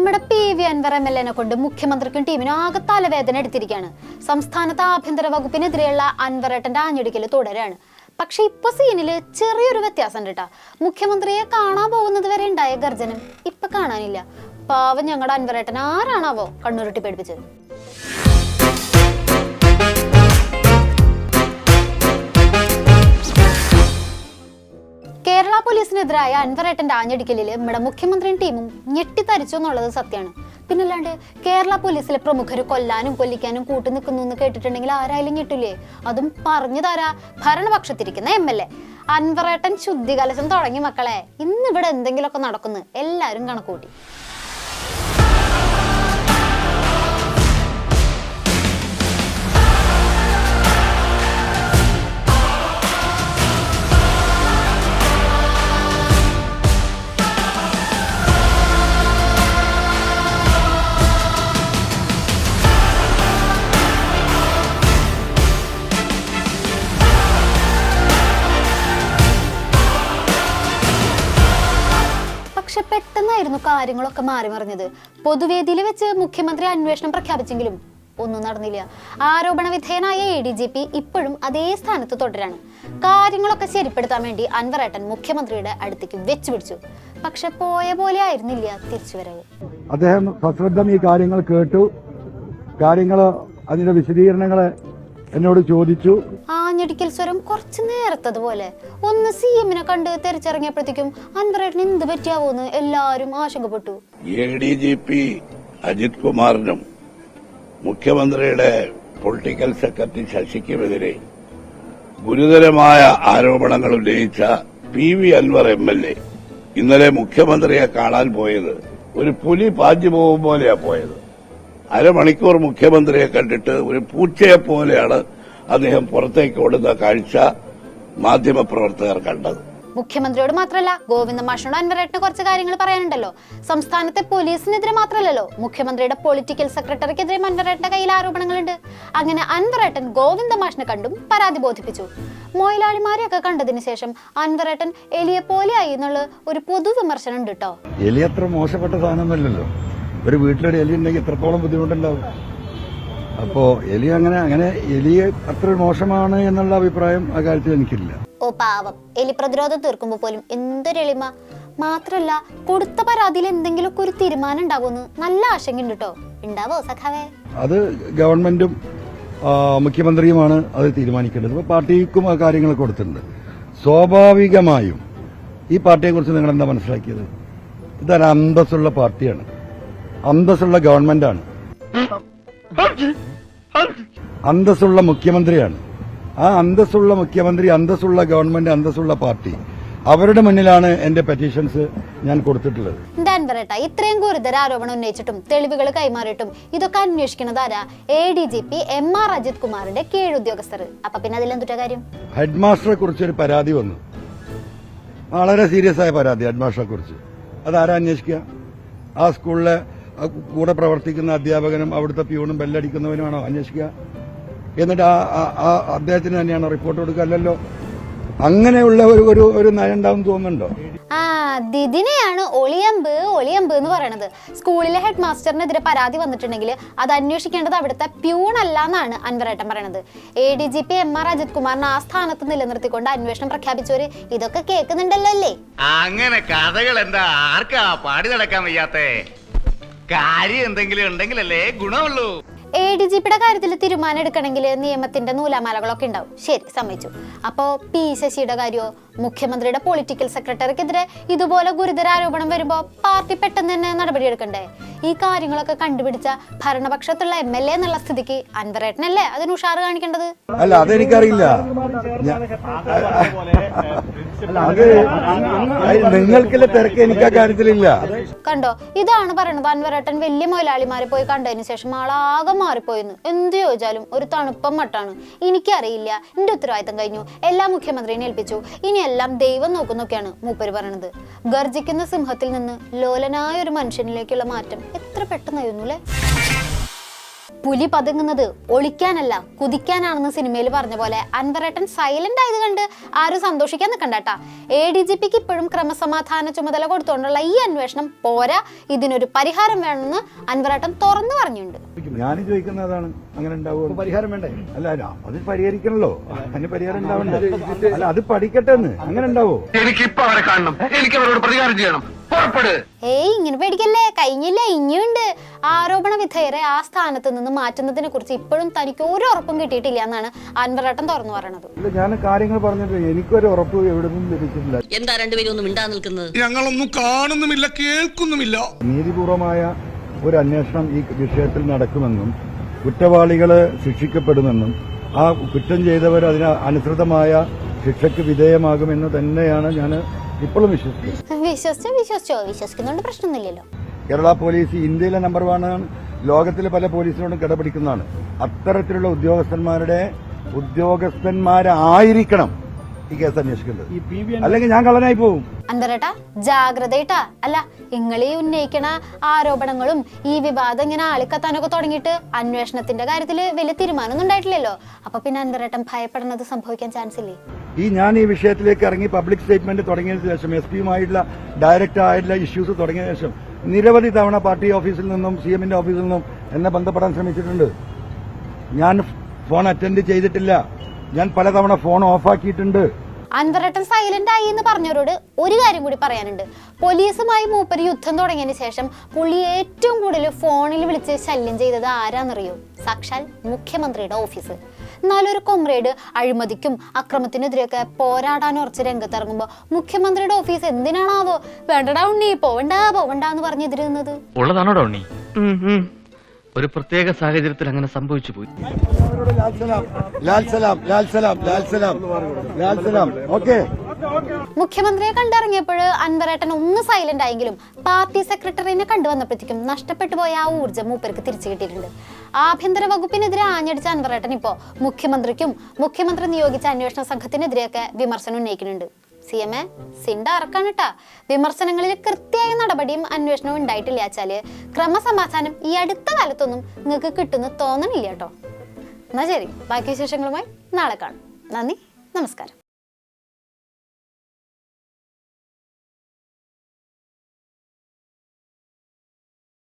നമ്മുടെ PV Anwar MLA കൊണ്ട് മുഖ്യമന്ത്രിക്കും ടീമിനും ആകെ തലവേദന എടുത്തിരിക്കുകയാണ്. സംസ്ഥാനത്തെ ആഭ്യന്തര വകുപ്പിനെതിരെയുള്ള അൻവറേട്ടന്റെ ആഞ്ഞടിക്കൽ തുടരാണ്. പക്ഷെ ഇപ്പൊ സീനില് ചെറിയൊരു വ്യത്യാസം ഉണ്ട് കേട്ടാ. മുഖ്യമന്ത്രിയെ കാണാൻ പോകുന്നത് വരെ ഉണ്ടായ ഗർജനം ഇപ്പൊ കാണാനില്ല. പാവം ഞങ്ങളുടെ അൻവറേട്ടൻ ആരാണാവോ കണ്ണുരുട്ടി പേടിപ്പിച്ചത്. കേരള പോലീസിനെതിരായ അൻവറേട്ടന്റെ ആഞ്ഞടിക്കലിൽ നമ്മുടെ മുഖ്യമന്ത്രിയും ടീമും ഞെട്ടിത്തരിച്ചു എന്നുള്ളത് സത്യമാണ്. പിന്നല്ലാണ്ട് കേരള പോലീസിലെ പ്രമുഖർ കൊല്ലാനും കൊല്ലിക്കാനും കൂട്ടു നിൽക്കുന്നു എന്ന് കേട്ടിട്ടുണ്ടെങ്കിൽ ആരായാലും ഞെട്ടില്ലേ? അതും പറഞ്ഞു തരാ ഭരണപക്ഷത്തിരിക്കുന്ന MLA. അൻവറേട്ടൻ ശുദ്ധികലശം തുടങ്ങി മക്കളെ. ഇന്നിവിടെ എന്തെങ്കിലുമൊക്കെ നടക്കുന്നു എല്ലാവരും കണക്കൂട്ടി. പക്ഷെ പെട്ടെന്നായിരുന്നു കാര്യങ്ങളൊക്കെ മാറി മറിഞ്ഞത്. പൊതുവേദിയിൽ വെച്ച് മുഖ്യമന്ത്രി അന്വേഷണം പ്രഖ്യാപിച്ചെങ്കിലും ഒന്നും നടന്നില്ല. ആരോപണ വിധേയനായ ADGP ഇപ്പോഴും അതേ സ്ഥാനത്ത് തുടരാണ്. കാര്യങ്ങളൊക്കെ ശരിപ്പെടുത്താൻ വേണ്ടി അൻവറേട്ടൻ മുഖ്യമന്ത്രിയുടെ അടുത്തേക്ക് വെച്ചുപിടിച്ചു. പക്ഷെ പോയ പോലെ ആയിരുന്നില്ല തിരിച്ചുവരവ്. അദ്ദേഹം സശ്രദ്ധം ഈ കാര്യങ്ങൾ കേട്ടു. അതിന്റെ വിശദീകരണങ്ങളെ എന്നോട് ചോദിച്ചു. ആഞ്ഞടിക്കൽ സ്വരം കുറച്ച് നേരത്തതുപോലെ. ഒന്ന് CM-നെ കണ്ട് തിരിച്ചിറങ്ങിയപ്പോഴത്തേക്കും അൻവറേട്ടന് എന്ത് പറ്റിയാവോന്ന് എല്ലാരും ആശങ്കപ്പെട്ടു. ADGP അജിത് കുമാറിനും മുഖ്യമന്ത്രിയുടെ പൊളിറ്റിക്കൽ സെക്രട്ടറി ശശിക്കുമെതിരെ ഗുരുതരമായ ആരോപണങ്ങൾ ഉന്നയിച്ച PV അൻവർ MLA ഇന്നലെ മുഖ്യമന്ത്രിയെ കാണാൻ പോയത് ഒരു പുലി പാഞ്ഞു പോകും പോലെയാ പോയത്. അരമണിക്കൂർ മുഖ്യമന്ത്രിയെ കണ്ടിട്ട് ഒരു പൂച്ചയെ പോലെയാണ് അദ്ദേഹം പുറത്തേക്ക് ഓടുന്ന കാഴ്ച മാധ്യമപ്രവർത്തകർ കണ്ടത്. മുഖ്യമന്ത്രിയോട് മാത്രമല്ല ഗോവിന്ദ മാഷിനോട് അൻവറേട്ടന് കുറച്ച് കാര്യങ്ങൾ പറയാനുണ്ടല്ലോ. സംസ്ഥാനത്തെ പോലീസിനെതിരെ മാത്രമല്ലല്ലോ, മുഖ്യമന്ത്രിയുടെ പൊളിറ്റിക്കൽ സെക്രട്ടറിക്കെതിരെ അൻവറേട്ടന്റെ കയ്യിൽ ആരോപണങ്ങളുണ്ട്. അങ്ങനെ അൻവറേട്ടൻ ഗോവിന്ദ മാഷിനെ കണ്ടും പരാതി ബോധിപ്പിച്ചു. മൊയിലാളിമാരെയൊക്കെ കണ്ടതിന് ശേഷം അൻവറേട്ടൻ എലിയെ പോലെയായി എന്നുള്ള ഒരു പൊതു വിമർശനം ഉണ്ട് കേട്ടോ. എലി അത്ര മോശപ്പെട്ട സാധനമൊന്നുമല്ലല്ലോ. ഒരു വീട്ടിലൊരു എലി ഉണ്ടെങ്കിൽ എത്രത്തോളം ബുദ്ധിമുട്ടുണ്ടാവും. അപ്പോ അങ്ങനെ എലിയെ അത്ര മോശമാണ് എന്നുള്ള അഭിപ്രായം ആ കാര്യത്തിൽ എനിക്കില്ല. ഓ പാവം, എലി പ്രതിരോധം തീർക്കുമ്പോ പോലും എന്തൊരു എളിമ. മാത്രല്ല കൊടുത്ത പരാതിയിൽ എന്തെങ്കിലുമൊക്കെ ഒരു തീരുമാനം ഉണ്ടാവുമെന്ന് നല്ല ആശങ്കയുണ്ട് കേട്ടോ. ഉണ്ടാവോ സഖാവേ? അത് ഗവൺമെന്റും മുഖ്യമന്ത്രിയുമാണ് അത് തീരുമാനിക്കേണ്ടത്. ഇപ്പൊ പാർട്ടിക്കും ആ കാര്യങ്ങൾ കൊടുത്തിട്ടുണ്ട്. സ്വാഭാവികമായും ഈ പാർട്ടിയെ കുറിച്ച് നിങ്ങൾ എന്താ മനസ്സിലാക്കിയത്? ഇതൊരു അന്തസ്സുള്ള പാർട്ടിയാണ്, അന്തസ്സുള്ള ഗവൺമെന്റാണ്, അന്തസ്സുള്ള മുഖ്യമന്ത്രിയാണ്. ആ അന്തസ്സുള്ള മുഖ്യമന്ത്രി, അന്തസ്സുള്ള ഗവൺമെന്റ്, അന്തസ്സുള്ള പാർട്ടി, അവരുടെ മുന്നിലാണ് എന്റെ പെറ്റീഷൻസ് ഞാൻ കൊടുത്തിട്ടുള്ളത്. ഇത്രയും ഗുരുതര ആരോപണം ഉന്നയിച്ചിട്ടും തെളിവുകൾ കൈമാറിയിട്ടും ഇതൊക്കെ അന്വേഷിക്കുന്നത് ആരാ? ADGP MR അജിത് കുമാറിന്റെ കീഴുദ്യോഗസ്ഥർ. അപ്പൊ പിന്നെ അതിലെന്തുട്ടാ കാര്യം? ഹെഡ് മാസ്റ്ററെ കുറിച്ച് ഒരു പരാതി വന്നു, വളരെ സീരിയസ് ആയ പരാതി ഹെഡ് മാസ്റ്ററെ കുറിച്ച്. അതാരാ അന്വേഷിക്കുക? ആ സ്കൂളിലെ കൂടെ പ്രവർത്തിക്കുന്ന അധ്യാപകനും അവിടുത്തെ പ്യൂണും ബെല്ലടിക്കുന്നവനുമാണോ അന്വേഷിക്കുക? എന്നിട്ട് ആ അദ്ദേഹത്തിന് തന്നെയാണോ റിപ്പോർട്ട് കൊടുക്കുക? അല്ലല്ലോ. അങ്ങനെയുള്ള ഒരു നയം ഉണ്ടാവും തോന്നുന്നുണ്ടോ? ഇതിനെയാണ് ഒളിയമ്പ് എന്ന് പറയണത്. സ്കൂളിലെ ഹെഡ് മാസ്റ്ററിനെതിരെ പരാതി വന്നിട്ടുണ്ടെങ്കിൽ അത് അന്വേഷിക്കേണ്ടത് അവിടുത്തെ പ്യൂണല്ല എന്നാണ് അൻവറേട്ടൻ പറയണത്. ADGP MR അജിത് കുമാറിനെ ആ സ്ഥാനത്ത് നിലനിർത്തിക്കൊണ്ട് അന്വേഷണം പ്രഖ്യാപിച്ചവര് ഇതൊക്കെ കേൾക്കുന്നുണ്ടല്ലോ അല്ലേ? അങ്ങനെ കഥകൾ എന്താ ആർക്കാ പാടി നടക്കാൻ വയ്യാത്തേ? കാര്യം എന്തെങ്കിലും ഉണ്ടെങ്കിലല്ലേ ഗുണമുള്ളൂ. ADGP-യുടെ കാര്യത്തിൽ തീരുമാനം എടുക്കണമെങ്കിൽ നിയമത്തിന്റെ നൂലാമാലകളൊക്കെ ഉണ്ടാവും. ശരി, സമ്മതിച്ചു. അപ്പോ P ശശിയുടെ കാര്യമോ? മുഖ്യമന്ത്രിയുടെ പൊളിറ്റിക്കൽ സെക്രട്ടറിക്കെതിരെ ഇതുപോലെ ഗുരുതര ആരോപണം വരുമ്പോ പാർട്ടി പെട്ടെന്ന് തന്നെ നടപടിയെടുക്കണ്ടേ? ഈ കാര്യങ്ങളൊക്കെ കണ്ടുപിടിച്ച ഭരണപക്ഷത്തുള്ള MLA എന്നുള്ള സ്ഥിതിക്ക് അൻവറേട്ടനല്ലേ അതിന് ഉഷാറ് കാണിക്കേണ്ടത്? അല്ല, അതെനിക്കറിയില്ല. നിങ്ങൾക്കുള്ള തിരക്ക് എനിക്ക് ആ കാര്യത്തിലില്ല. കണ്ടോ, ഇതാണ് പറയണത്. അൻവറേട്ടൻ വലിയ മൊയിലാളിമാരെ പോയി കണ്ടതിന് ശേഷം ആളാകെ മാറിപ്പോയിന്ന്. എന്ത് ചോദിച്ചാലും ഒരു തണുപ്പം മട്ടാണ്. എനിക്കറിയില്ല, എന്റെ ഉത്തരവാദിത്തം കഴിഞ്ഞു, എല്ലാ മുഖ്യമന്ത്രിനെ ഏൽപ്പിച്ചു, ഇനി എല്ലാം ദൈവം നോക്കുന്നൊക്കെയാണ് മൂപ്പര് പറയണത്. ഗർജിക്കുന്ന സിംഹത്തിൽ നിന്ന് ലോലനായ ഒരു മനുഷ്യനിലേക്കുള്ള മാറ്റം എത്ര പെട്ടെന്നായിരുന്നു അല്ലേ? പുലി പതുങ്ങുന്നത് ഒളിക്കാനല്ല കുതിക്കാനാണെന്ന് സിനിമയിൽ പറഞ്ഞ പോലെ അൻവറേട്ടൻ സൈലന്റ് ആയത് കണ്ട് ആരും സന്തോഷിക്കാൻ നിൽക്കണ്ടട്ടാ. ADGPക്ക് ഇപ്പോഴും ക്രമസമാധാന ചുമതല കൊടുത്തുകൊണ്ടുള്ള ഈ അന്വേഷണം പോരാ, ഇതിനൊരു പരിഹാരം വേണമെന്ന് അൻവറേട്ടൻ തുറന്നു പറഞ്ഞിട്ടുണ്ട്. ഞാൻ ചോദിക്കുന്നത് അതാണ്, അങ്ങനെ ഉണ്ടാവുമോ? പരിഹാരം വേണ്ടേ? അല്ല അത് പരിഹരിക്കണല്ലോ, അതിന് പരിഹാരം ഉണ്ടാവണ്ടേ? അല്ല അത് പഠിക്കട്ടെ എന്ന്, അങ്ങനെ ഉണ്ടാവോ? എനിക്കിപ്പോ അവരെ കാണണം, എനിക്ക് അവരോട് പ്രതികാരം ചെയ്യണം. ഏയ് ഇങ്ങനെ പേടിക്കല്ലേ, കഴിഞ്ഞില്ല, ഇനിയുണ്ട്. ആരോപണ വിധേയരെ ആ സ്ഥാനത്ത് നിന്ന് മാറ്റുന്നതിനെ കുറിച്ച് ഇപ്പോഴും തനിക്ക് ഒരു ഉറപ്പും കിട്ടിയിട്ടില്ല എന്നാണ് അൻവറേട്ടൻ തുറന്നു പറയണത്. ഞാൻ കാര്യങ്ങൾ പറഞ്ഞിട്ട് എനിക്കൊരു ഉറപ്പ് എവിടെ നിന്നും ലഭിച്ചിട്ടില്ല. എന്താ രണ്ടുപേരും ഒന്നും മിണ്ടാ നിൽക്കുന്നത്? ഞങ്ങളൊന്നും കാണുന്നുമില്ല, കേൾക്കുന്നുമില്ല. നീതിപൂർവമായ ഒരു അന്വേഷണം ഈ വിഷയത്തിൽ നടക്കുമെന്നും കുറ്റവാളികള് ശിക്ഷിക്കപ്പെടുമെന്നും ആ കുറ്റം ചെയ്തവർ അതിന് അനുസൃതമായ ശിക്ഷയ്ക്ക് വിധേയമാകുമെന്ന് തന്നെയാണ് ഞാൻ ഇപ്പോഴും വിശ്വസിക്കുന്നതുകൊണ്ട് പ്രശ്നമൊന്നുമില്ലല്ലോ. കേരള പോലീസ് ഇന്ത്യയിലെ നമ്പർ 1 ആണ്, ലോകത്തിലെ പല പോലീസിനോടും കിടപിടിക്കുന്നതാണ്. അത്തരത്തിലുള്ള ഉദ്യോഗസ്ഥന്മാരായിരിക്കണം ഈ കേസ് അന്വേഷിക്കേണ്ടത്, അല്ലെങ്കിൽ ഞാൻ കള്ളനായി പോകും. അൻവറേട്ടാ ജാഗ്രതയിട്ടാ. അല്ല നിങ്ങൾ ഈ ഉന്നയിക്കണ ആരോപണങ്ങളും ഈ വിവാദം ഇങ്ങനെ ആളിക്കത്താനൊക്കെ തുടങ്ങിയിട്ട് അന്വേഷണത്തിന്റെ കാര്യത്തിൽ വലിയ തീരുമാനമൊന്നും ഉണ്ടായിട്ടില്ലല്ലോ. അപ്പൊ പിന്നെ അൻവറേട്ടൻ ഭയപ്പെടുന്നത് സംഭവിക്കാൻ ചാൻസ് ഇല്ലേ? ഞാൻ ഈ വിഷയത്തിലേക്ക് ഇറങ്ങി പബ്ലിക് സ്റ്റേറ്റ്മെന്റ് തുടങ്ങിയതിനു ശേഷം SP-യുമായിട്ടുള്ള ഡയറക്റ്റ് ആയിട്ടുള്ള ഇഷ്യൂസ് തുടങ്ങിയ ശേഷം നിരവധി തവണ പാർട്ടി ഓഫീസിൽ നിന്നും CM-ന്റെ ഓഫീസിൽ നിന്നും എന്നെ ബന്ധപ്പെടാൻ ശ്രമിച്ചിട്ടുണ്ട്. ഞാൻ ഫോൺ അറ്റൻഡ് ചെയ്തിട്ടില്ല, ഞാൻ പലതവണ ഫോൺ ഓഫാക്കിയിട്ടുണ്ട്. അൻവറേട്ടൻ സൈലന്റ് ആയി എന്ന് പറഞ്ഞവരോട് ഒരു കാര്യം കൂടി പറയാനുണ്ട്. പോലീസുമായി മൂപ്പര് യുദ്ധം തുടങ്ങിയതിന് ശേഷം പുള്ളി ഏറ്റവും കൂടുതൽ ഫോണിൽ വിളിച്ച് ശല്യം ചെയ്തത് ആരാന്നറിയോ? സാക്ഷാൽ മുഖ്യമന്ത്രിയുടെ ഓഫീസ്. എന്നാലൊരു കൊമ്രേഡ് അഴിമതിക്കും അക്രമത്തിനെതിരെയൊക്കെ പോരാടാൻ ഉറച്ച് രംഗത്തിറങ്ങുമ്പോ മുഖ്യമന്ത്രിയുടെ ഓഫീസ് എന്തിനാണാവോ വേണ്ടടാ ഉണ്ണി പോവണ്ടെന്ന് പറഞ്ഞ് എതിരുന്നത്? ഉള്ളതാണോടാ ഉണ്ണി? ഒരു പ്രത്യേക സാഹചര്യത്തിൽ അങ്ങനെ സംഭവിച്ചു പോയി. മുഖ്യമന്ത്രിയെ കണ്ടിറങ്ങിയപ്പോൾ അൻവറേട്ടൻ ഒന്ന് സൈലന്റ് ആയെങ്കിലും പാർട്ടി സെക്രട്ടറിനെ കണ്ടുവന്നപ്പോഴത്തേക്കും നഷ്ടപ്പെട്ടു പോയ ആ ഊർജ്ജം മൂപ്പർക്ക് തിരിച്ചു കിട്ടിയിട്ടുണ്ട്. ആഭ്യന്തര വകുപ്പിനെതിരെ ആഞ്ഞടിച്ച അൻവറേട്ടൻ ഇപ്പോ മുഖ്യമന്ത്രിക്കും മുഖ്യമന്ത്രി നിയോഗിച്ച അന്വേഷണ സംഘത്തിനെതിരെയൊക്കെ വിമർശനം ഉന്നയിക്കുന്നുണ്ട്. CMA സിണ്ട അറക്കാണിട്ടാ. വിമർശനങ്ങളിൽ കൃത്യമായ നടപടിയും അന്വേഷണവും ഉണ്ടായിട്ടില്ല വെച്ചാല് ക്രമസമാധാനം ഈ അടുത്ത കാലത്തൊന്നും നിങ്ങൾക്ക് കിട്ടുന്നു തോന്നണില്ല കേട്ടോ. എന്നാ ശരി, ബാക്കി വിശേഷങ്ങളുമായി നാളെ കാണാം. നന്ദി, നമസ്കാരം.